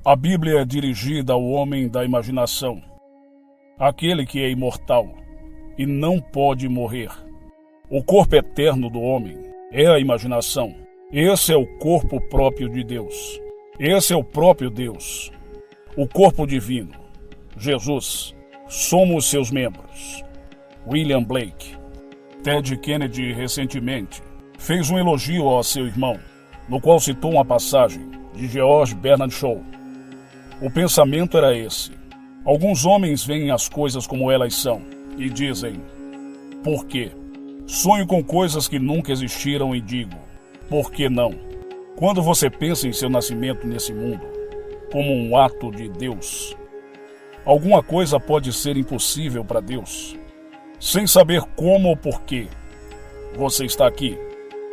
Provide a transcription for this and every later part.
A Bíblia é dirigida ao homem da imaginação, aquele que é imortal e não pode morrer. O corpo eterno do homem é a imaginação. Esse é o corpo próprio de Deus. Esse é o próprio Deus. O corpo divino, Jesus, somos seus membros. William Blake. Ted Kennedy recentemente fez um elogio ao seu irmão, no qual citou uma passagem de George Bernard Shaw. O pensamento era esse: alguns homens veem as coisas como elas são e dizem, por quê? Sonho com coisas que nunca existiram e digo, por que não? Quando você pensa em seu nascimento nesse mundo, como um ato de Deus, alguma coisa pode ser impossível para Deus? Sem saber como ou porquê, você está aqui.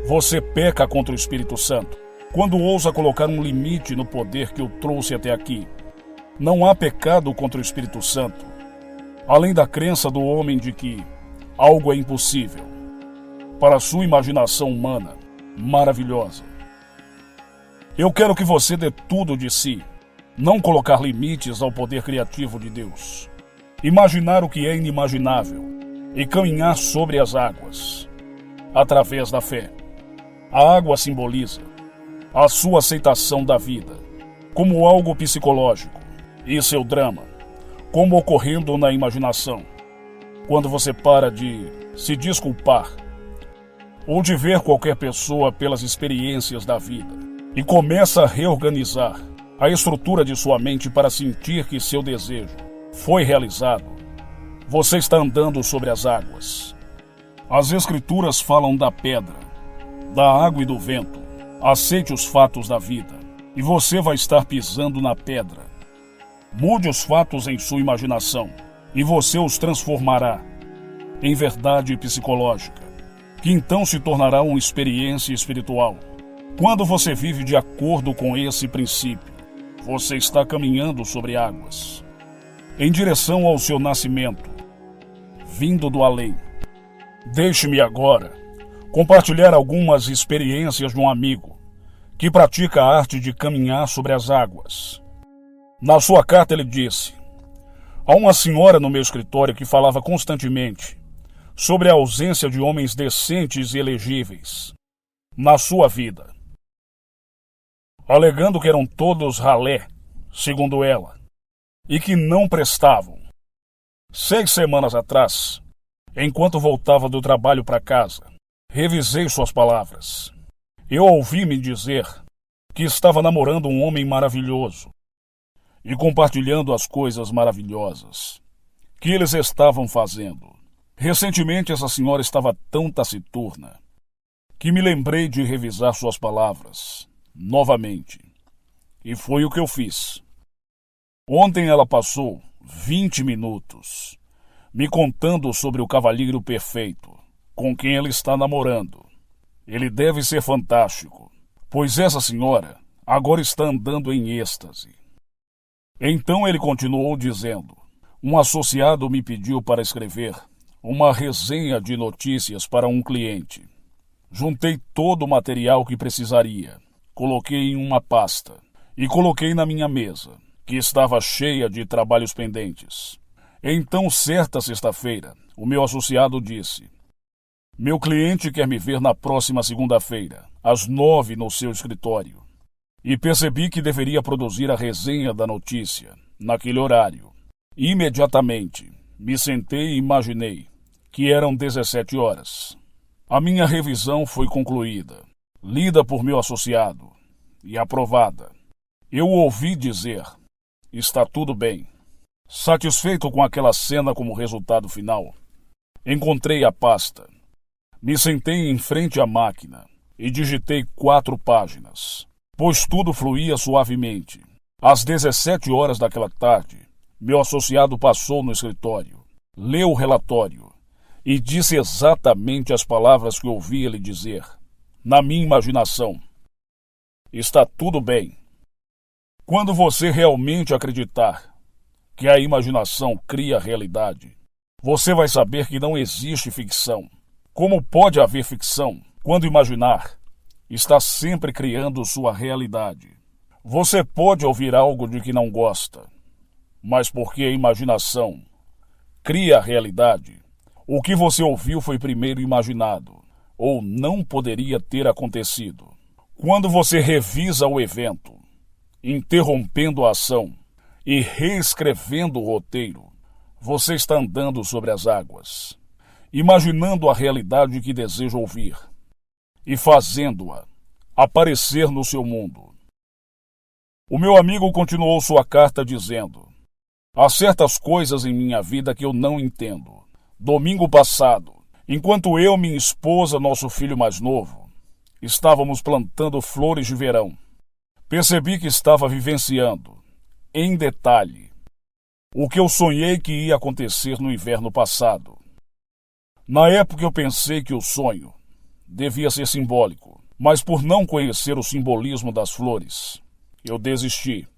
Você peca contra o Espírito Santo quando ousa colocar um limite no poder que o trouxe até aqui. Não há pecado contra o Espírito Santo, além da crença do homem de que algo é impossível, para a sua imaginação humana maravilhosa. Eu quero que você dê tudo de si, não colocar limites ao poder criativo de Deus, imaginar o que é inimaginável e caminhar sobre as águas, através da fé. A água simboliza a sua aceitação da vida como algo psicológico e seu drama como ocorrendo na imaginação. Quando você para de se desculpar ou de ver qualquer pessoa pelas experiências da vida e começa a reorganizar a estrutura de sua mente para sentir que seu desejo foi realizado, você está andando sobre as águas. As Escrituras falam da pedra, da água e do vento. Aceite os fatos da vida e você vai estar pisando na pedra. Mude os fatos em sua imaginação e você os transformará em verdade psicológica, que então se tornará uma experiência espiritual. Quando você vive de acordo com esse princípio, você está caminhando sobre águas, em direção ao seu nascimento, vindo do além. Deixe-me agora compartilhar algumas experiências de um amigo que pratica a arte de caminhar sobre as águas. Na sua carta ele disse: há uma senhora no meu escritório que falava constantemente sobre a ausência de homens decentes e elegíveis na sua vida, alegando que eram todos ralé, segundo ela, e que não prestavam. 6 semanas atrás, enquanto voltava do trabalho para casa, revisei suas palavras. Eu ouvi-me dizer que estava namorando um homem maravilhoso e compartilhando as coisas maravilhosas que eles estavam fazendo. Recentemente, essa senhora estava tão taciturna que me lembrei de revisar suas palavras novamente. E foi o que eu fiz. Ontem ela passou 20 minutos me contando sobre o cavalheiro perfeito com quem ela está namorando. Ele deve ser fantástico, pois essa senhora agora está andando em êxtase. Então ele continuou dizendo: um associado me pediu para escrever uma resenha de notícias para um cliente. Juntei todo o material que precisaria, coloquei em uma pasta e coloquei na minha mesa, que estava cheia de trabalhos pendentes. Então, certa sexta-feira, o meu associado disse: meu cliente quer me ver na próxima segunda-feira, às 9 no seu escritório. E percebi que deveria produzir a resenha da notícia, naquele horário. Imediatamente, me sentei e imaginei que eram 17 horas. A minha revisão foi concluída, lida por meu associado e aprovada. Eu o ouvi dizer: está tudo bem. Satisfeito com aquela cena como resultado final, encontrei a pasta. Me sentei em frente à máquina e digitei 4 páginas, pois tudo fluía suavemente. Às 17 horas daquela tarde, meu associado passou no escritório, leu o relatório e disse exatamente as palavras que ouvi ele dizer, na minha imaginação: está tudo bem. Quando você realmente acreditar que a imaginação cria a realidade, você vai saber que não existe ficção. Como pode haver ficção quando imaginar está sempre criando sua realidade? Você pode ouvir algo de que não gosta, mas porque a imaginação cria a realidade, o que você ouviu foi primeiro imaginado, ou não poderia ter acontecido. Quando você revisa o evento, interrompendo a ação e reescrevendo o roteiro, você está andando sobre as águas, imaginando a realidade que deseja ouvir e fazendo-a aparecer no seu mundo. O meu amigo continuou sua carta dizendo: há certas coisas em minha vida que eu não entendo. Domingo passado, enquanto eu, minha esposa, nosso filho mais novo, estávamos plantando flores de verão, percebi que estava vivenciando, em detalhe, o que eu sonhei que ia acontecer no inverno passado. Na época eu pensei que o sonho devia ser simbólico, mas por não conhecer o simbolismo das flores, eu desisti.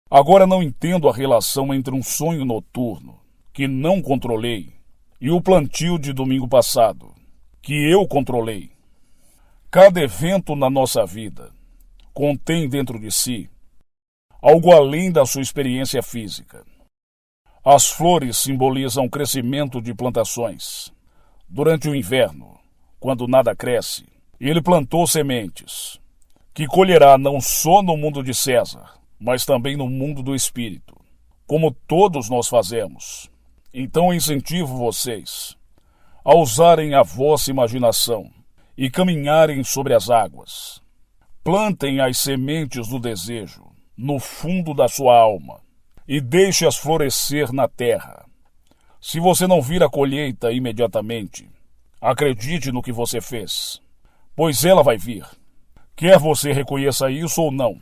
Agora não entendo a relação entre um sonho noturno, que não controlei, e o plantio de domingo passado, que eu controlei. Cada evento na nossa vida contém dentro de si algo além da sua experiência física. As flores simbolizam o crescimento de plantações. Durante o inverno, quando nada cresce, ele plantou sementes, que colherá não só no mundo de César, mas também no mundo do espírito, como todos nós fazemos. Então incentivo vocês a usarem a vossa imaginação e caminharem sobre as águas. Plantem as sementes do desejo no fundo da sua alma e deixe-as florescer na terra. Se você não vir a colheita imediatamente, acredite no que você fez, pois ela vai vir, quer você reconheça isso ou não.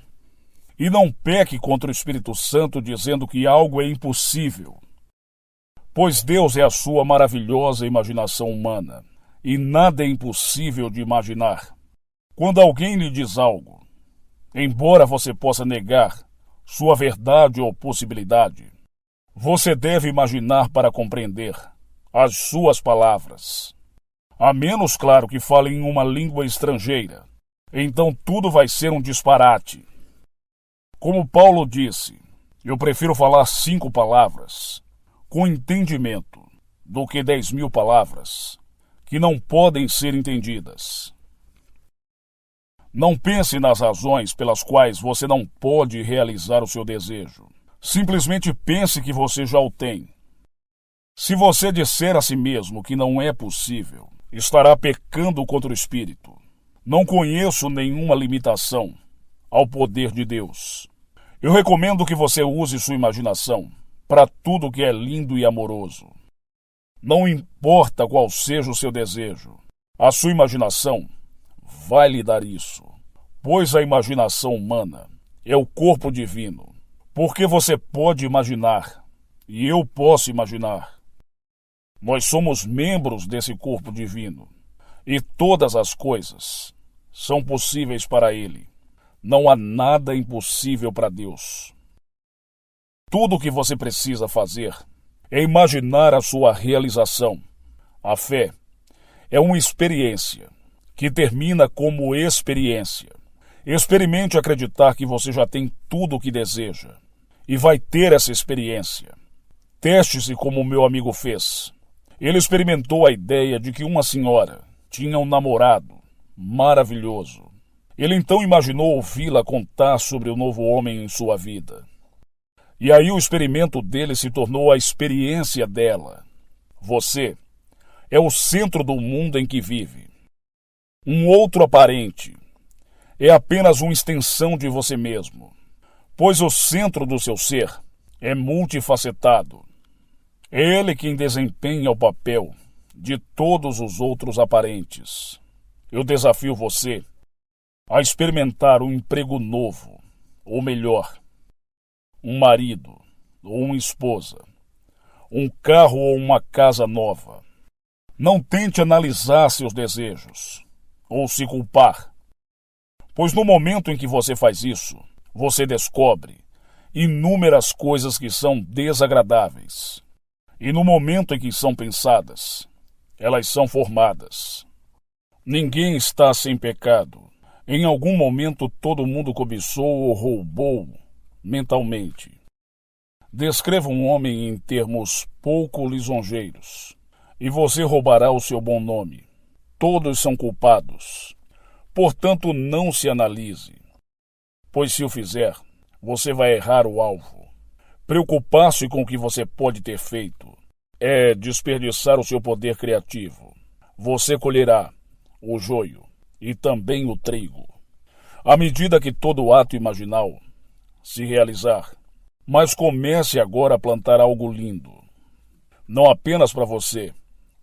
E não peque contra o Espírito Santo dizendo que algo é impossível, pois Deus é a sua maravilhosa imaginação humana, e nada é impossível de imaginar. Quando alguém lhe diz algo, embora você possa negar sua verdade ou possibilidade, você deve imaginar para compreender as suas palavras. A menos, claro, que fale em uma língua estrangeira, então tudo vai ser um disparate. Como Paulo disse, eu prefiro falar 5 palavras com entendimento do que 10.000 palavras que não podem ser entendidas. Não pense nas razões pelas quais você não pode realizar o seu desejo. Simplesmente pense que você já o tem. Se você disser a si mesmo que não é possível, estará pecando contra o Espírito. Não conheço nenhuma limitação ao poder de Deus. Eu recomendo que você use sua imaginação para tudo que é lindo e amoroso. Não importa qual seja o seu desejo, a sua imaginação vai lhe dar isso, pois a imaginação humana é o corpo divino, porque você pode imaginar e eu posso imaginar. Nós somos membros desse corpo divino e todas as coisas são possíveis para Ele. Não há nada impossível para Deus. Tudo o que você precisa fazer é imaginar a sua realização. A fé é uma experiência que termina como experiência. Experimente acreditar que você já tem tudo o que deseja e vai ter essa experiência. Teste-se como o meu amigo fez. Ele experimentou a ideia de que uma senhora tinha um namorado maravilhoso. Ele então imaginou ouvi-la contar sobre o novo homem em sua vida. E aí o experimento dele se tornou a experiência dela. Você é o centro do mundo em que vive. Um outro aparente é apenas uma extensão de você mesmo, pois o centro do seu ser é multifacetado. É ele quem desempenha o papel de todos os outros aparentes. Eu desafio você a experimentar um emprego novo, ou melhor, um marido ou uma esposa, um carro ou uma casa nova. Não tente analisar seus desejos ou se culpar, pois no momento em que você faz isso, você descobre inúmeras coisas que são desagradáveis. E no momento em que são pensadas, elas são formadas. Ninguém está sem pecado, Em algum momento todo mundo cobiçou ou roubou mentalmente. Descreva um homem em termos pouco lisonjeiros, e você roubará o seu bom nome. Todos são culpados. Portanto, não se analise, pois se o fizer, você vai errar o alvo. Preocupar-se com o que você pode ter feito é desperdiçar o seu poder criativo. Você colherá o joio e também o trigo. À medida que todo ato imaginal se realizar, mas comece agora a plantar algo lindo. Não apenas para você,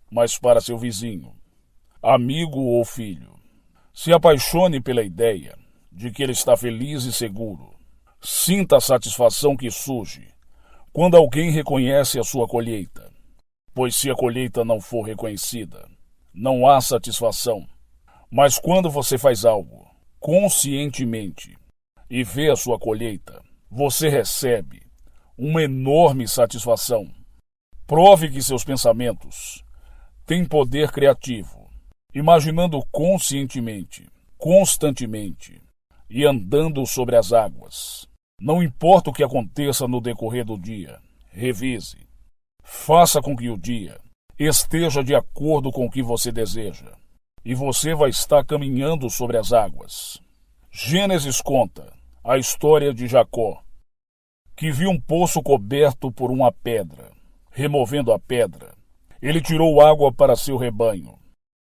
mas para seu vizinho, amigo ou filho. Se apaixone pela ideia de que ele está feliz e seguro. Sinta a satisfação que surge quando alguém reconhece a sua colheita, pois se a colheita não for reconhecida, não há satisfação. Mas quando você faz algo conscientemente e vê a sua colheita, você recebe uma enorme satisfação. Prove que seus pensamentos têm poder criativo, imaginando conscientemente, constantemente e andando sobre as águas. Não importa o que aconteça no decorrer do dia, revise. Faça com que o dia esteja de acordo com o que você deseja, e você vai estar caminhando sobre as águas. Gênesis conta a história de Jacó, que viu um poço coberto por uma pedra. Removendo a pedra, ele tirou água para seu rebanho,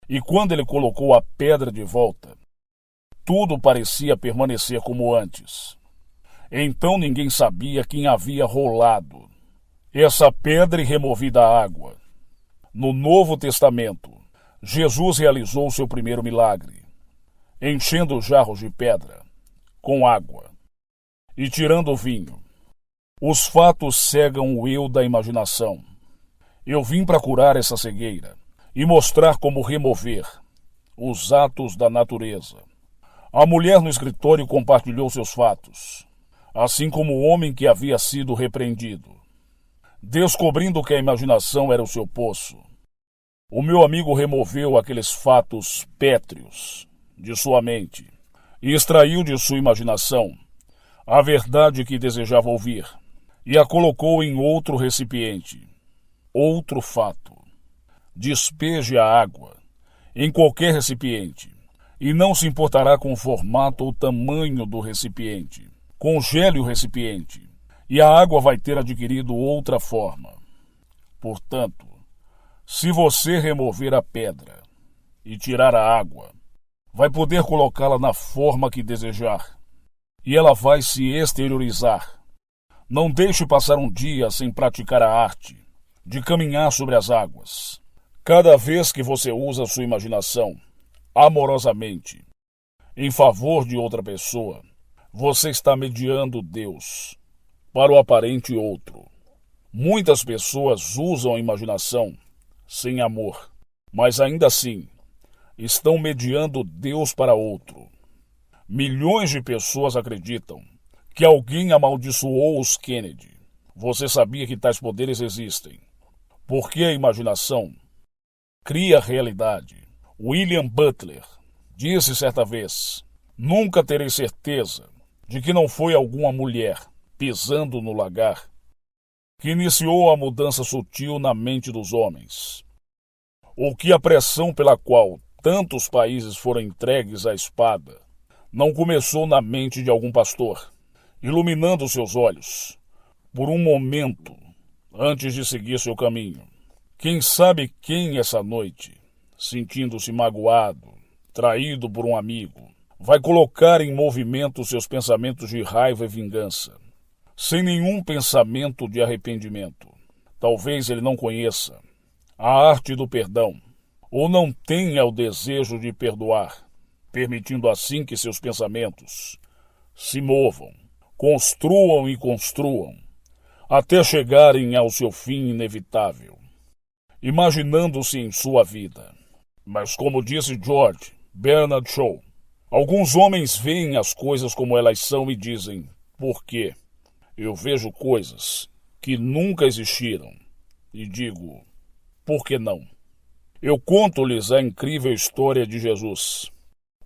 e quando ele colocou a pedra de volta, tudo parecia permanecer como antes. Então ninguém sabia quem havia rolado essa pedra e removida a água. No Novo Testamento, Jesus realizou seu primeiro milagre, enchendo jarros de pedra com água e tirando o vinho. Os fatos cegam o eu da imaginação. Eu vim para curar essa cegueira e mostrar como remover os atos da natureza. A mulher no escritório compartilhou seus fatos, assim como o homem que havia sido repreendido, descobrindo que a imaginação era o seu poço. O meu amigo removeu aqueles fatos pétreos de sua mente e extraiu de sua imaginação a verdade que desejava ouvir e a colocou em outro recipiente, outro fato. Despeje a água em qualquer recipiente e não se importará com o formato ou tamanho do recipiente. Congele o recipiente e a água vai ter adquirido outra forma. Portanto, se você remover a pedra e tirar a água, vai poder colocá-la na forma que desejar e ela vai se exteriorizar. Não deixe passar um dia sem praticar a arte de caminhar sobre as águas. Cada vez que você usa sua imaginação amorosamente em favor de outra pessoa, você está mediando Deus para o aparente outro. Muitas pessoas usam a imaginação sem amor, mas ainda assim estão mediando Deus para outro. Milhões de pessoas acreditam que alguém amaldiçoou os Kennedy. Você sabia que tais poderes existem? Porque a imaginação cria realidade. William Butler disse certa vez: nunca terei certeza de que não foi alguma mulher pisando no lagar que iniciou a mudança sutil na mente dos homens, ou que a pressão pela qual tantos países foram entregues à espada não começou na mente de algum pastor, iluminando seus olhos por um momento antes de seguir seu caminho. Quem sabe quem essa noite, sentindo-se magoado, traído por um amigo, vai colocar em movimento seus pensamentos de raiva e vingança, sem nenhum pensamento de arrependimento. Talvez ele não conheça a arte do perdão, ou não tenha o desejo de perdoar, permitindo assim que seus pensamentos se movam, construam e construam, até chegarem ao seu fim inevitável, imaginando-se em sua vida. Mas como disse George Bernard Shaw, alguns homens veem as coisas como elas são e dizem: por quê? Eu vejo coisas que nunca existiram e digo: por que não? Eu conto-lhes a incrível história de Jesus,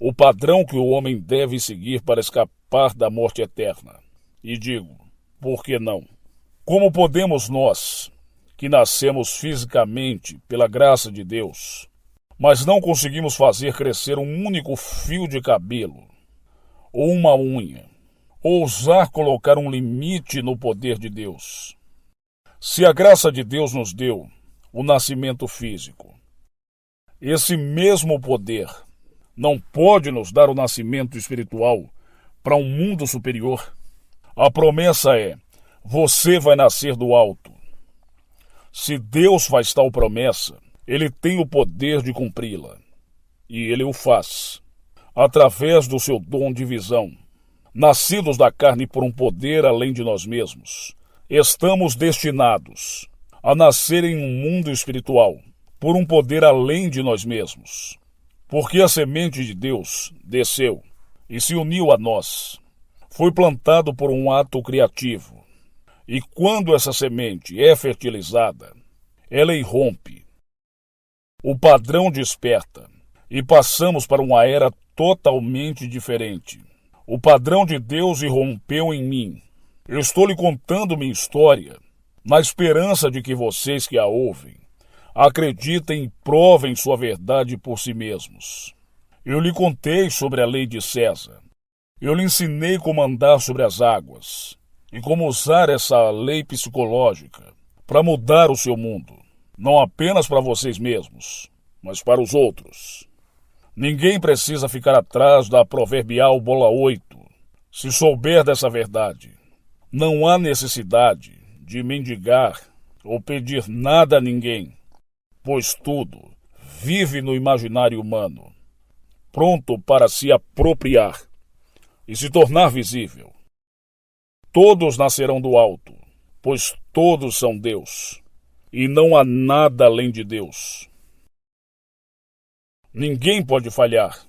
o padrão que o homem deve seguir para escapar da morte eterna. E digo, por que não? Como podemos nós, que nascemos fisicamente pela graça de Deus, mas não conseguimos fazer crescer um único fio de cabelo, ou uma unha, ousar colocar um limite no poder de Deus? Se a graça de Deus nos deu o nascimento físico, esse mesmo poder não pode nos dar o nascimento espiritual para um mundo superior? A promessa é: você vai nascer do alto. Se Deus faz tal promessa, Ele tem o poder de cumpri-la. E Ele o faz, através do seu dom de visão. Nascidos da carne por um poder além de nós mesmos, estamos destinados a nascer em um mundo espiritual, por um poder além de nós mesmos. Porque a semente de Deus desceu e se uniu a nós. Foi plantado por um ato criativo. E quando essa semente é fertilizada, ela irrompe. O padrão desperta e passamos para uma era totalmente diferente. O padrão de Deus irrompeu em mim. Eu estou lhe contando minha história na esperança de que vocês que a ouvem acreditem e provem sua verdade por si mesmos. Eu lhe contei sobre a lei de César. Eu lhe ensinei como andar sobre as águas e como usar essa lei psicológica para mudar o seu mundo, não apenas para vocês mesmos, mas para os outros. Ninguém precisa ficar atrás da proverbial bola 8. Se souber dessa verdade, não há necessidade de mendigar ou pedir nada a ninguém, pois tudo vive no imaginário humano, pronto para se apropriar e se tornar visível. Todos nascerão do alto, pois todos são Deus, e não há nada além de Deus. Ninguém pode falhar,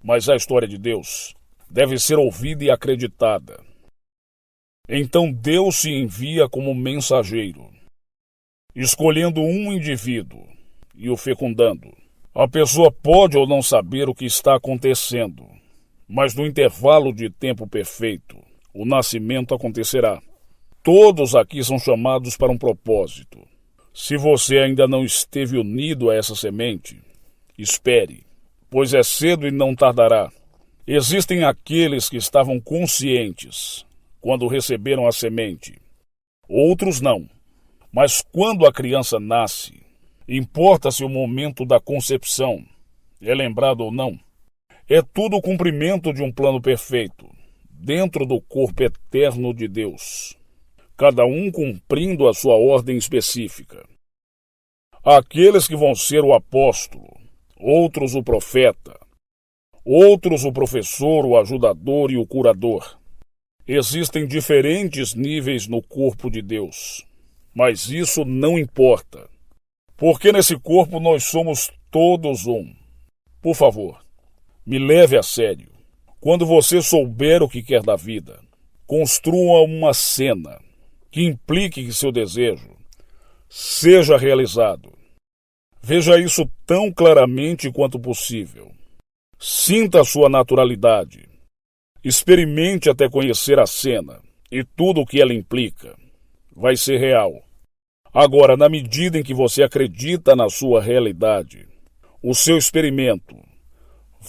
mas a história de Deus deve ser ouvida e acreditada. Então Deus se envia como mensageiro, escolhendo um indivíduo e o fecundando. A pessoa pode ou não saber o que está acontecendo, mas no intervalo de tempo perfeito, o nascimento acontecerá. Todos aqui são chamados para um propósito. Se você ainda não esteve unido a essa semente, espere, pois é cedo e não tardará. Existem aqueles que estavam conscientes quando receberam a semente. Outros não. Mas quando a criança nasce, importa-se o momento da concepção, é lembrado ou não, é tudo o cumprimento de um plano perfeito, dentro do corpo eterno de Deus, cada um cumprindo a sua ordem específica. Aqueles que vão ser o apóstolo, outros o profeta, outros o professor, o ajudador e o curador. Existem diferentes níveis no corpo de Deus, mas isso não importa, porque nesse corpo nós somos todos um. Por favor, me leve a sério. Quando você souber o que quer da vida, construa uma cena que implique que seu desejo seja realizado. Veja isso tão claramente quanto possível. Sinta a sua naturalidade. Experimente até conhecer a cena e tudo o que ela implica. Vai ser real. Agora, na medida em que você acredita na sua realidade, o seu experimento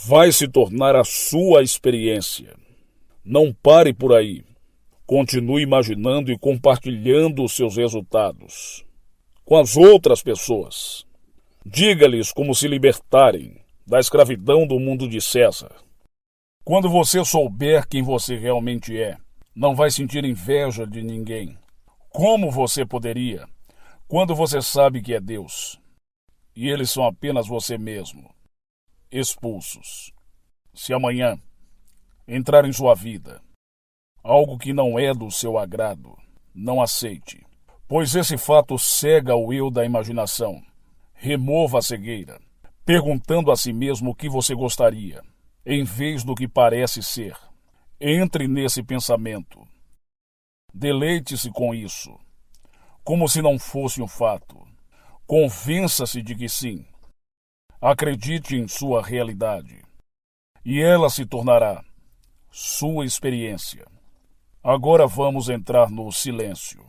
vai se tornar a sua experiência. Não pare por aí. Continue imaginando e compartilhando os seus resultados com as outras pessoas. Diga-lhes como se libertarem da escravidão do mundo de César. Quando você souber quem você realmente é, não vai sentir inveja de ninguém. Como você poderia, quando você sabe que é Deus, e eles são apenas você mesmo, expulsos? Se amanhã entrar em sua vida algo que não é do seu agrado, não aceite, pois esse fato cega o eu da imaginação. Remova a cegueira, perguntando a si mesmo o que você gostaria, em vez do que parece ser. Entre nesse pensamento. Deleite-se com isso, como se não fosse um fato. Convença-se de que sim. Acredite em sua realidade. e ela se tornará sua experiência. Agora vamos entrar no silêncio.